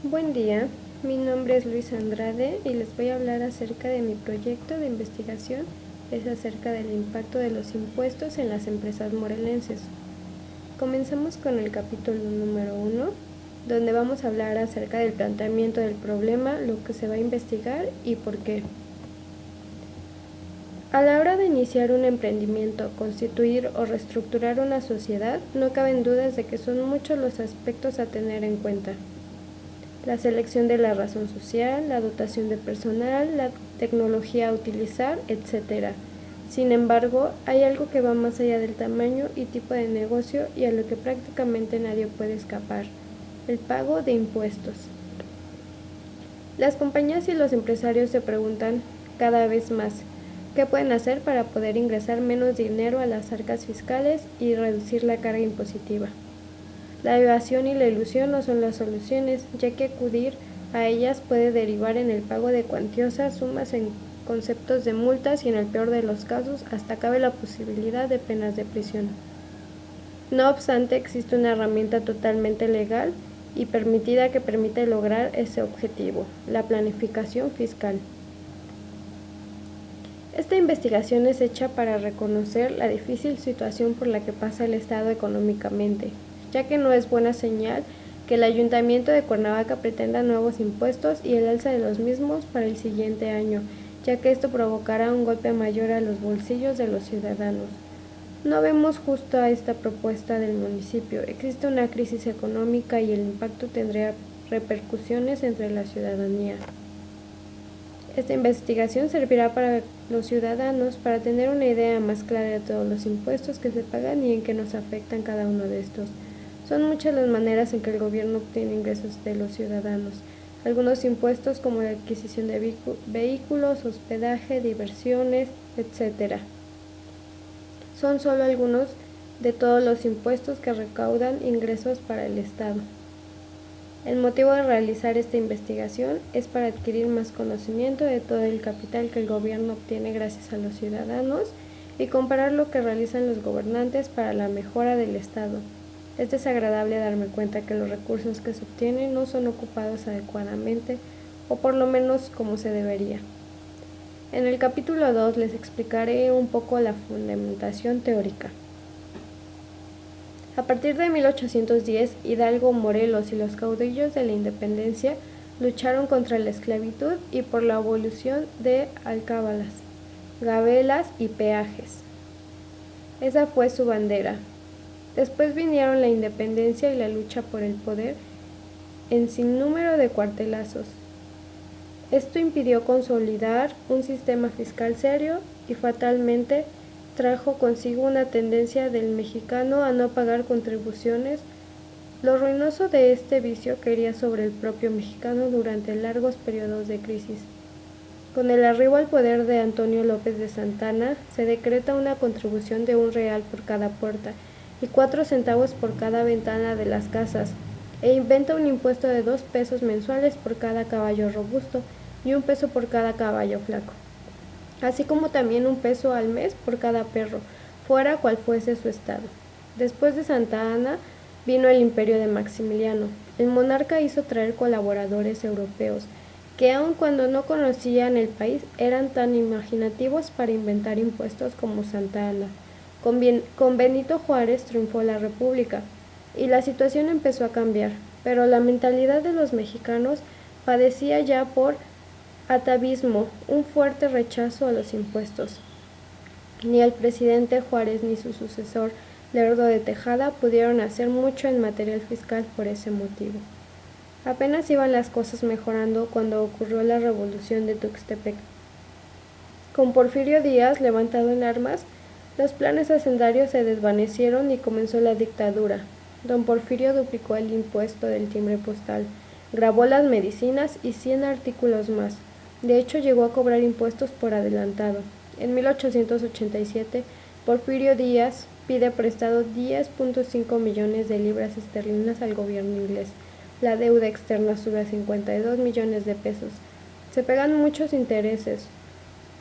Buen día, mi nombre es Luis Andrade y les voy a hablar acerca de mi proyecto de investigación. Es acerca del impacto de los impuestos en las empresas morelenses. Comenzamos con el capítulo número 1, donde vamos a hablar acerca del planteamiento del problema, lo que se va a investigar y por qué. A la hora de iniciar un emprendimiento, constituir o reestructurar una sociedad, no caben dudas de que son muchos los aspectos a tener en cuenta. La selección de la razón social, la dotación de personal, la tecnología a utilizar, etc. Sin embargo, hay algo que va más allá del tamaño y tipo de negocio y a lo que prácticamente nadie puede escapar: el pago de impuestos. Las compañías y los empresarios se preguntan cada vez más qué pueden hacer para poder ingresar menos dinero a las arcas fiscales y reducir la carga impositiva. La evasión y la ilusión no son las soluciones, ya que acudir a ellas puede derivar en el pago de cuantiosas sumas en conceptos de multas y, en el peor de los casos, hasta cabe la posibilidad de penas de prisión. No obstante, existe una herramienta totalmente legal y permitida que permite lograr ese objetivo: la planificación fiscal. Esta investigación es hecha para reconocer la difícil situación por la que pasa el Estado económicamente, ya que no es buena señal que el Ayuntamiento de Cuernavaca pretenda nuevos impuestos y el alza de los mismos para el siguiente año, ya que esto provocará un golpe mayor a los bolsillos de los ciudadanos. No vemos justo a esta propuesta del municipio. Existe una crisis económica y el impacto tendría repercusiones entre la ciudadanía. Esta investigación servirá para los ciudadanos para tener una idea más clara de todos los impuestos que se pagan y en qué nos afectan cada uno de estos. Son muchas las maneras en que el gobierno obtiene ingresos de los ciudadanos. Algunos impuestos, como la adquisición de vehículos, hospedaje, diversiones, etc., son solo algunos de todos los impuestos que recaudan ingresos para el Estado. El motivo de realizar esta investigación es para adquirir más conocimiento de todo el capital que el gobierno obtiene gracias a los ciudadanos y comparar lo que realizan los gobernantes para la mejora del Estado. Es desagradable darme cuenta que los recursos que se obtienen no son ocupados adecuadamente, o por lo menos como se debería. En el capítulo 2 les explicaré un poco la fundamentación teórica. A partir de 1810, Hidalgo, Morelos y los caudillos de la independencia lucharon contra la esclavitud y por la abolición de alcabales, gabelas y peajes. Esa fue su bandera. Después vinieron la independencia y la lucha por el poder en sinnúmero de cuartelazos. Esto impidió consolidar un sistema fiscal serio y fatalmente trajo consigo una tendencia del mexicano a no pagar contribuciones. Lo ruinoso de este vicio caería sobre el propio mexicano durante largos periodos de crisis. Con el arribo al poder de Antonio López de Santana, se decreta una contribución de $1 por cada puerta y 4 centavos por cada ventana de las casas, e inventa un impuesto de 2 pesos mensuales por cada caballo robusto y 1 peso por cada caballo flaco, así como también 1 peso al mes por cada perro, fuera cual fuese su estado. Después de Santa Anna vino el imperio de Maximiliano. El monarca hizo traer colaboradores europeos, que aun cuando no conocían el país, eran tan imaginativos para inventar impuestos como Santa Anna. Con Benito Juárez triunfó la República, y la situación empezó a cambiar, pero la mentalidad de los mexicanos padecía ya por atavismo un fuerte rechazo a los impuestos. Ni el presidente Juárez ni su sucesor, Lerdo de Tejada, pudieron hacer mucho en material fiscal por ese motivo. Apenas iban las cosas mejorando cuando ocurrió la revolución de Tuxtepec. Con Porfirio Díaz levantado en armas, los planes hacendarios se desvanecieron y comenzó la dictadura. Don Porfirio duplicó el impuesto del timbre postal, gravó las medicinas y 100 artículos más. De hecho, llegó a cobrar impuestos por adelantado. En 1887, Porfirio Díaz pide prestado 10.5 millones de libras esterlinas al gobierno inglés. La deuda externa sube a 52 millones de pesos. Se pegan muchos intereses.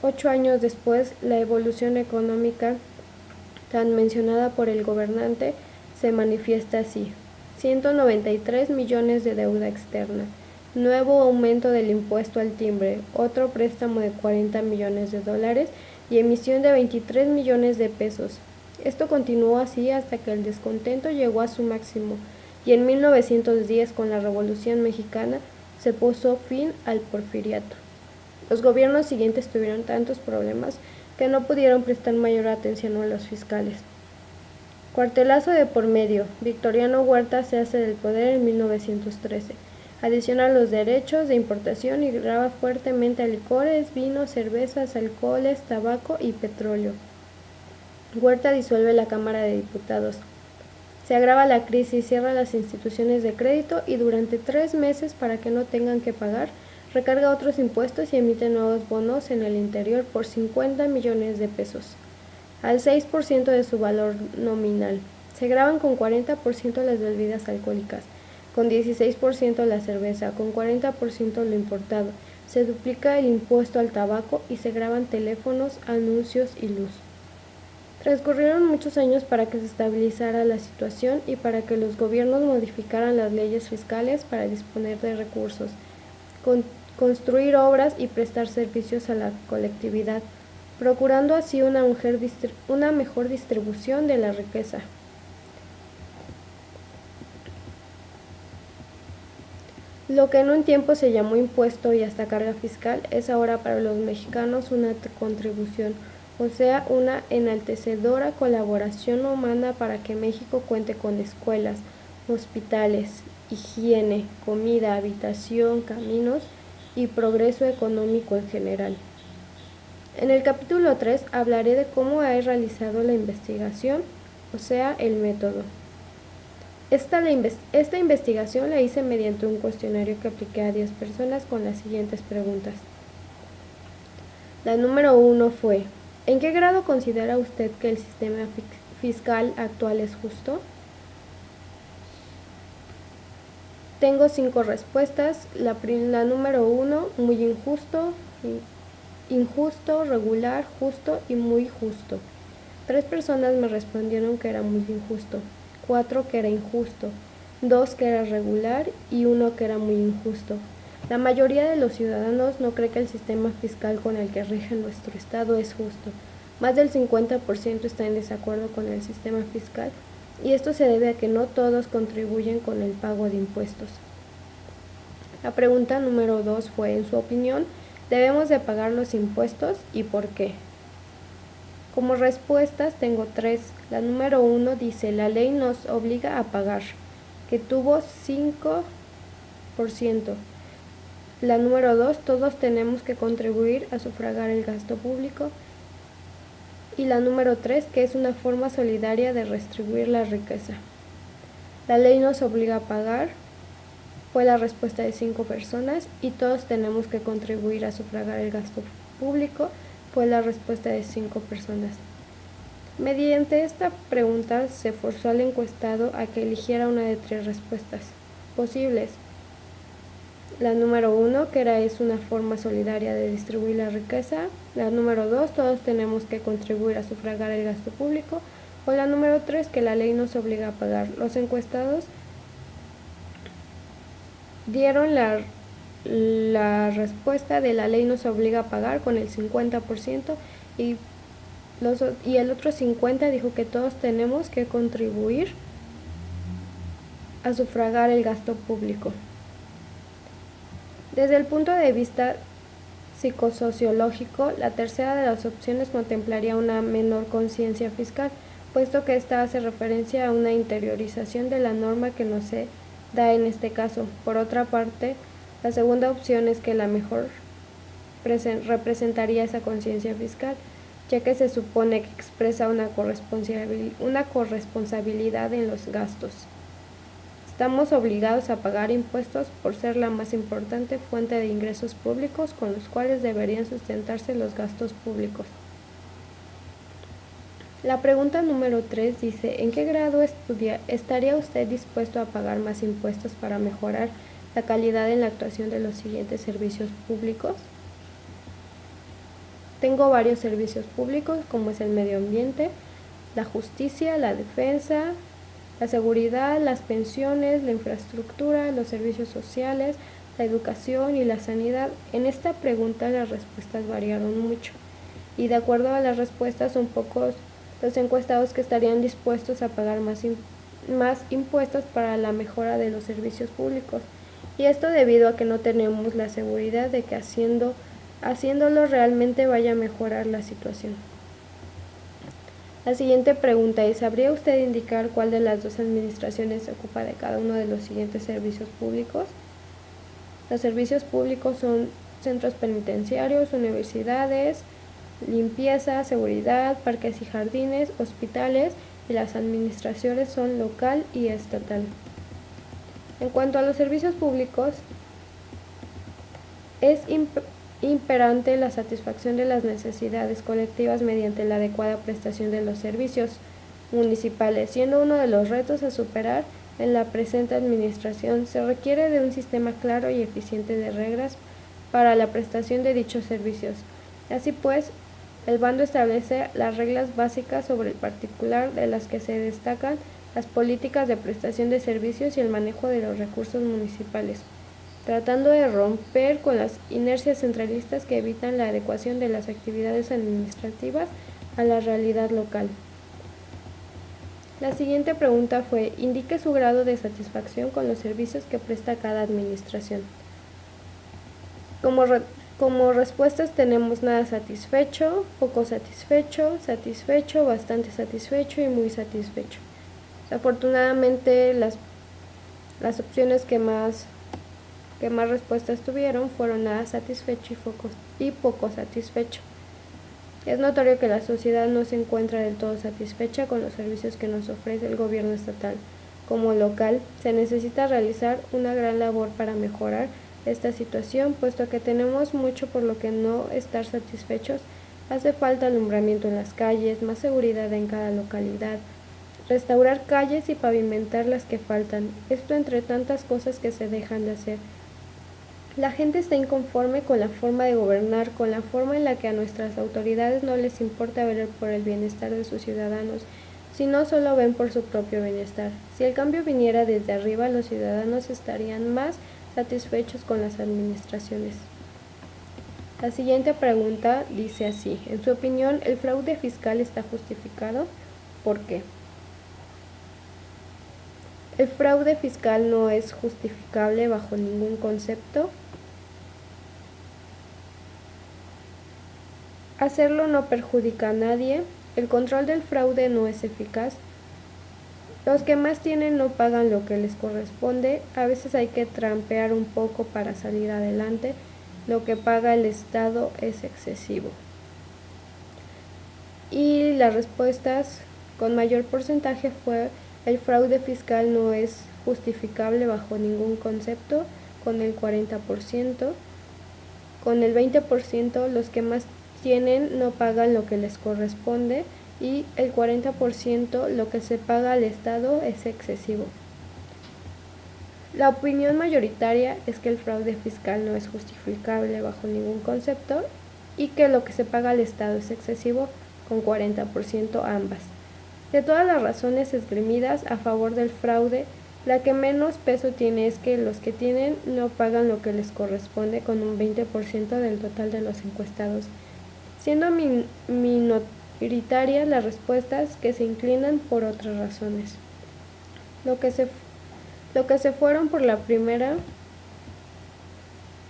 8 años después, la evolución económica tan mencionada por el gobernante se manifiesta así: 193 millones de deuda externa, nuevo aumento del impuesto al timbre, otro préstamo de 40 millones de dólares y emisión de 23 millones de pesos. Esto continuó así hasta que el descontento llegó a su máximo y en 1910, con la Revolución Mexicana, se puso fin al porfiriato. Los gobiernos siguientes tuvieron tantos problemas que no pudieron prestar mayor atención a los fiscales. Cuartelazo de por medio. Victoriano Huerta se hace del poder en 1913. Adiciona los derechos de importación y grava fuertemente a licores, vinos, cervezas, alcoholes, tabaco y petróleo. Huerta disuelve la Cámara de Diputados. Se agrava la crisis, cierra las instituciones de crédito y durante 3 meses, para que no tengan que pagar, recarga otros impuestos y emite nuevos bonos en el interior por 50 millones de pesos, al 6% de su valor nominal. Se gravan con 40% las bebidas alcohólicas, con 16% la cerveza, con 40% lo importado. Se duplica el impuesto al tabaco y se graban teléfonos, anuncios y luz. Transcurrieron muchos años para que se estabilizara la situación y para que los gobiernos modificaran las leyes fiscales para disponer de recursos, construir obras y prestar servicios a la colectividad, procurando así una mejor distribución de la riqueza. Lo que en un tiempo se llamó impuesto y hasta carga fiscal es ahora para los mexicanos una contribución, o sea, una enaltecedora colaboración humana para que México cuente con escuelas, hospitales, higiene, comida, habitación, caminos y progreso económico en general. En el capítulo 3 hablaré de cómo he realizado la investigación, o sea, el método. Esta investigación la hice mediante un cuestionario que apliqué a 10 personas con las siguientes preguntas. La número 1 fue: ¿en qué grado considera usted que el sistema fiscal actual es justo? Tengo 5 respuestas. La número 1, muy injusto, injusto, regular, justo y muy justo. 3 personas me respondieron que era muy injusto, 4 que era injusto, 2 que era regular y 1 que era muy injusto. La mayoría de los ciudadanos no cree que el sistema fiscal con el que rige nuestro estado es justo. Más del 50% está en desacuerdo con el sistema fiscal y esto se debe a que no todos contribuyen con el pago de impuestos. La pregunta número 2 fue: en su opinión, ¿debemos de pagar los impuestos y por qué? Como respuestas tengo 3. La número 1 dice: la ley nos obliga a pagar, que tuvo 5%. La número 2, todos tenemos que contribuir a sufragar el gasto público. Y la número 3, que es una forma solidaria de redistribuir la riqueza. La ley nos obliga a pagar, fue la respuesta de 5 personas, y todos tenemos que contribuir a sufragar el gasto público, fue la respuesta de 5 personas. Mediante esta pregunta se forzó al encuestado a que eligiera una de 3 respuestas posibles. La número 1, que es una forma solidaria de distribuir la riqueza. La número 2, todos tenemos que contribuir a sufragar el gasto público. O la número 3, que la ley nos obliga a pagar. Los encuestados dieron la respuesta de la ley nos obliga a pagar con el 50% y el otro 50% dijo que todos tenemos que contribuir a sufragar el gasto público. Desde el punto de vista psicosociológico, la tercera de las opciones contemplaría una menor conciencia fiscal, puesto que esta hace referencia a una interiorización de la norma que no se da en este caso. Por otra parte, la segunda opción es que la mejor representaría esa conciencia fiscal, ya que se supone que expresa una corresponsabilidad en los gastos. Estamos obligados a pagar impuestos por ser la más importante fuente de ingresos públicos con los cuales deberían sustentarse los gastos públicos. La pregunta número 3 dice: ¿en qué grado estaría usted dispuesto a pagar más impuestos para mejorar la calidad en la actuación de los siguientes servicios públicos? Tengo varios servicios públicos, como es el medio ambiente, la justicia, la defensa, la seguridad, las pensiones, la infraestructura, los servicios sociales, la educación y la sanidad. En esta pregunta las respuestas variaron mucho y de acuerdo a las respuestas son pocos los encuestados que estarían dispuestos a pagar más impuestos para la mejora de los servicios públicos, y esto debido a que no tenemos la seguridad de que haciéndolo realmente vaya a mejorar la situación. La siguiente pregunta es: ¿sabría usted indicar cuál de las dos administraciones se ocupa de cada uno de los siguientes servicios públicos? Los servicios públicos son centros penitenciarios, universidades, limpieza, seguridad, parques y jardines, hospitales, y las administraciones son local y estatal. En cuanto a los servicios públicos, es imperante la satisfacción de las necesidades colectivas mediante la adecuada prestación de los servicios municipales, siendo uno de los retos a superar en la presente administración. Se requiere de un sistema claro y eficiente de reglas para la prestación de dichos servicios. Así pues, el bando establece las reglas básicas sobre el particular, de las que se destacan las políticas de prestación de servicios y el manejo de los recursos municipales, tratando de romper con las inercias centralistas que evitan la adecuación de las actividades administrativas a la realidad local. La siguiente pregunta fue: indique su grado de satisfacción con los servicios que presta cada administración. Como respuestas tenemos nada satisfecho, poco satisfecho, satisfecho, bastante satisfecho y muy satisfecho. Afortunadamente las opciones que más respuestas tuvieron fueron nada satisfecho y poco satisfecho. Es notorio que la sociedad no se encuentra del todo satisfecha con los servicios que nos ofrece el gobierno estatal. Como local, se necesita realizar una gran labor para mejorar esta situación, puesto que tenemos mucho por lo que no estar satisfechos. Hace falta alumbramiento en las calles, más seguridad en cada localidad, restaurar calles y pavimentar las que faltan, esto entre tantas cosas que se dejan de hacer. La gente está inconforme con la forma de gobernar, con la forma en la que a nuestras autoridades no les importa ver por el bienestar de sus ciudadanos, sino solo ven por su propio bienestar. Si el cambio viniera desde arriba, los ciudadanos estarían más satisfechos con las administraciones. La siguiente pregunta dice así: en su opinión, ¿el fraude fiscal está justificado? ¿Por qué? El fraude fiscal no es justificable bajo ningún concepto. Hacerlo no perjudica a nadie. El control del fraude no es eficaz. Los que más tienen no pagan lo que les corresponde. A veces hay que trampear un poco para salir adelante. Lo que paga el Estado es excesivo. Y las respuestas con mayor porcentaje fue: el fraude fiscal no es justificable bajo ningún concepto, con el 40%. Con el 20%, los que más tienen no pagan lo que les corresponde, y el 40% lo que se paga al Estado es excesivo. La opinión mayoritaria es que el fraude fiscal no es justificable bajo ningún concepto y que lo que se paga al Estado es excesivo, con 40% ambas. De todas las razones esgrimidas a favor del fraude, la que menos peso tiene es que los que tienen no pagan lo que les corresponde, con un 20% del total de los encuestados, siendo minoritarias las respuestas que se inclinan por otras razones. Lo que se fueron por la primera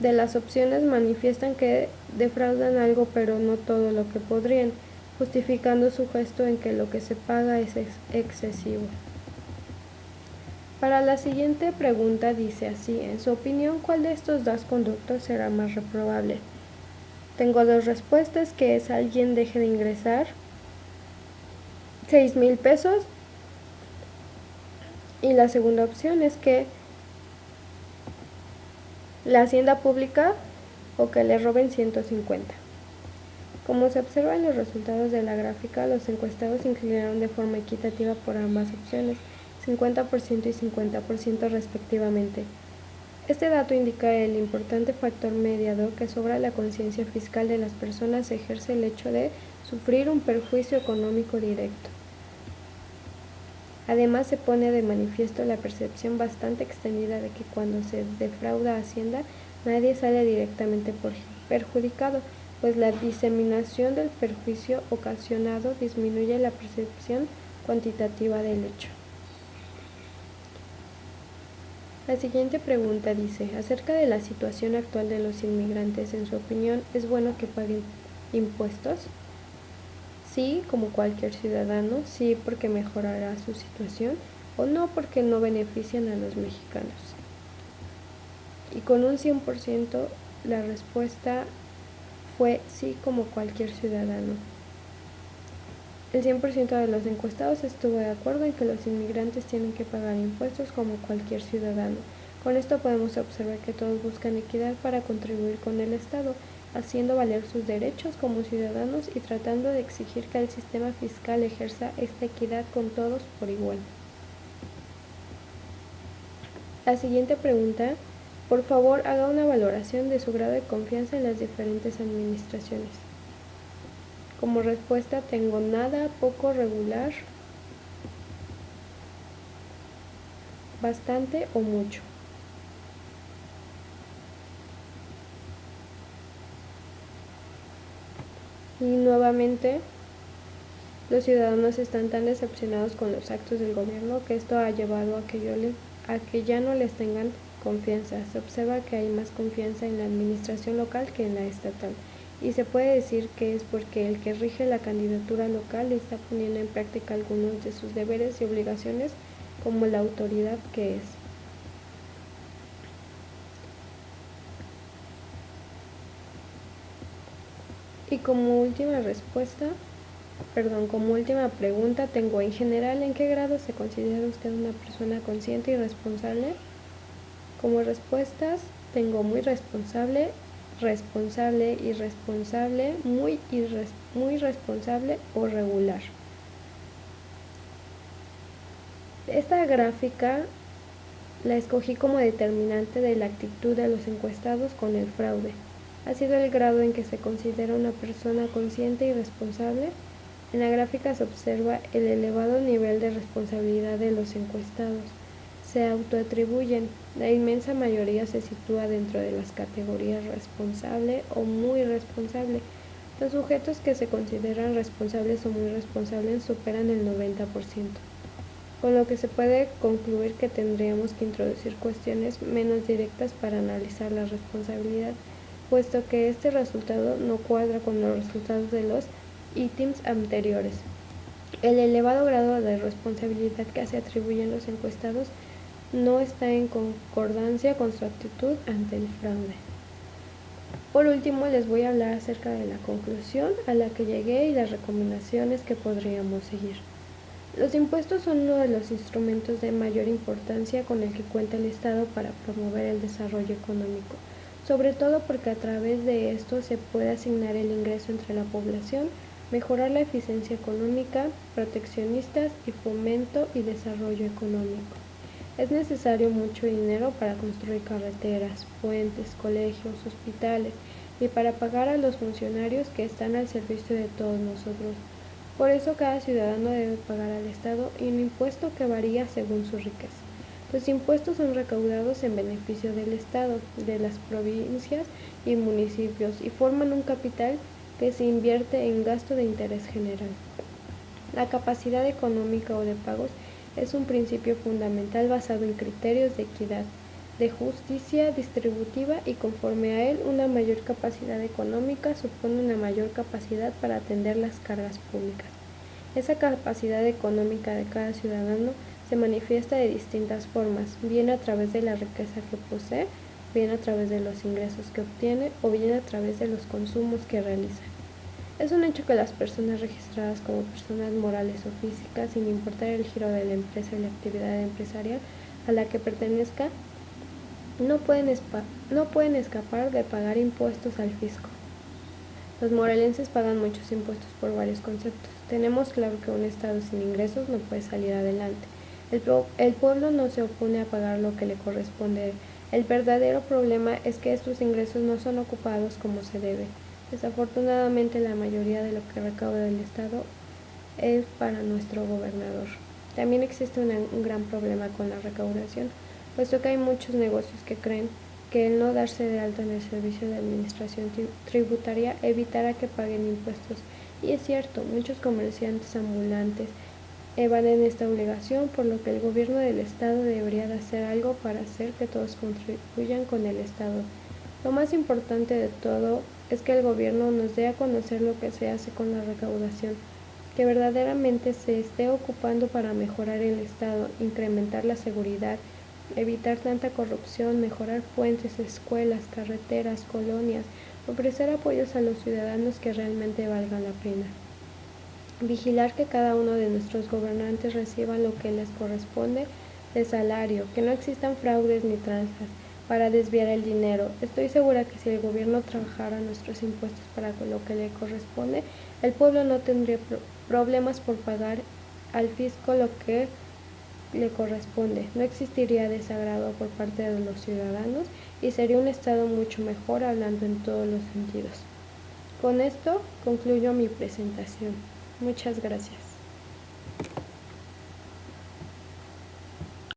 de las opciones manifiestan que defraudan algo, pero no todo lo que podrían, justificando su gesto en que lo que se paga es excesivo. Para la siguiente pregunta dice así: en su opinión, ¿cuál de estos dos conductos será más reprobable? Tengo dos respuestas, que es: alguien deje de ingresar 6,000 pesos, y la segunda opción es que la hacienda pública o que le roben 150. Como se observa en los resultados de la gráfica, los encuestados se inclinaron de forma equitativa por ambas opciones, 50% y 50% respectivamente. Este dato indica el importante factor mediador que sobre la conciencia fiscal de las personas ejerce el hecho de sufrir un perjuicio económico directo. Además, se pone de manifiesto la percepción bastante extendida de que cuando se defrauda a Hacienda, nadie sale directamente perjudicado, pues la diseminación del perjuicio ocasionado disminuye la percepción cuantitativa del hecho. La siguiente pregunta dice, acerca de la situación actual de los inmigrantes, en su opinión, ¿es bueno que paguen impuestos? Sí, como cualquier ciudadano, sí porque mejorará su situación o no porque no benefician a los mexicanos. Y con un 100% la respuesta fue sí como cualquier ciudadano. El 100% de los encuestados estuvo de acuerdo en que los inmigrantes tienen que pagar impuestos como cualquier ciudadano. Con esto podemos observar que todos buscan equidad para contribuir con el Estado, haciendo valer sus derechos como ciudadanos y tratando de exigir que el sistema fiscal ejerza esta equidad con todos por igual. La siguiente pregunta, por favor haga una valoración de su grado de confianza en las diferentes administraciones. Como respuesta tengo nada, poco, regular, bastante o mucho. Y nuevamente, los ciudadanos están tan decepcionados con los actos del gobierno que esto ha llevado a que ya no les tengan confianza. Se observa que hay más confianza en la administración local que en la estatal. Y se puede decir que es porque el que rige la candidatura local está poniendo en práctica algunos de sus deberes y obligaciones como la autoridad que es. Y como última pregunta tengo, en general, ¿en qué grado se considera usted una persona consciente y responsable? Como respuestas tengo muy responsable, responsable, irresponsable, muy responsable o regular. Esta gráfica la escogí como determinante de la actitud de los encuestados con el fraude. Ha sido el grado en que se considera una persona consciente y responsable. En la gráfica se observa el elevado nivel de responsabilidad de los encuestados. Se autoatribuyen, la inmensa mayoría se sitúa dentro de las categorías responsable o muy responsable. Los sujetos que se consideran responsables o muy responsables superan el 90%. Con lo que se puede concluir que tendríamos que introducir cuestiones menos directas para analizar la responsabilidad, puesto que este resultado no cuadra con los resultados de los ítems anteriores. El elevado grado de responsabilidad que se atribuyen los encuestados no está en concordancia con su actitud ante el fraude. Por último, les voy a hablar acerca de la conclusión a la que llegué y las recomendaciones que podríamos seguir. Los impuestos son uno de los instrumentos de mayor importancia con el que cuenta el Estado para promover el desarrollo económico, sobre todo porque a través de esto se puede asignar el ingreso entre la población, mejorar la eficiencia económica, proteccionistas y fomento y desarrollo económico. Es necesario mucho dinero para construir carreteras, puentes, colegios, hospitales y para pagar a los funcionarios que están al servicio de todos nosotros. Por eso cada ciudadano debe pagar al Estado un impuesto que varía según su riqueza. Los impuestos son recaudados en beneficio del Estado, de las provincias y municipios y forman un capital que se invierte en gasto de interés general. La capacidad económica o de pagos es un principio fundamental basado en criterios de equidad, de justicia distributiva y conforme a él una mayor capacidad económica supone una mayor capacidad para atender las cargas públicas. Esa capacidad económica de cada ciudadano se manifiesta de distintas formas, bien a través de la riqueza que posee, bien a través de los ingresos que obtiene o bien a través de los consumos que realiza. Es un hecho que las personas registradas como personas morales o físicas, sin importar el giro de la empresa y la actividad empresarial a la que pertenezca, no pueden escapar de pagar impuestos al fisco. Los morelenses pagan muchos impuestos por varios conceptos. Tenemos claro que un Estado sin ingresos no puede salir adelante. El pueblo no se opone a pagar lo que le corresponde. El verdadero problema es que estos ingresos no son ocupados como se debe. Desafortunadamente, la mayoría de lo que recauda el Estado es para nuestro gobernador. También existe un gran problema con la recaudación, puesto que hay muchos negocios que creen que el no darse de alta en el servicio de administración tributaria evitará que paguen impuestos. Y es cierto, muchos comerciantes ambulantes evaden esta obligación, por lo que el gobierno del Estado debería de hacer algo para hacer que todos contribuyan con el Estado. Lo más importante de todo es que el gobierno nos dé a conocer lo que se hace con la recaudación, que verdaderamente se esté ocupando para mejorar el Estado, incrementar la seguridad, evitar tanta corrupción, mejorar puentes, escuelas, carreteras, colonias, ofrecer apoyos a los ciudadanos que realmente valgan la pena. Vigilar que cada uno de nuestros gobernantes reciba lo que les corresponde de salario, que no existan fraudes ni tranzas para desviar el dinero. Estoy segura que si el gobierno trabajara nuestros impuestos para lo que le corresponde, el pueblo no tendría problemas por pagar al fisco lo que le corresponde. No existiría desagrado por parte de los ciudadanos y sería un Estado mucho mejor hablando en todos los sentidos. Con esto concluyo mi presentación. Muchas gracias.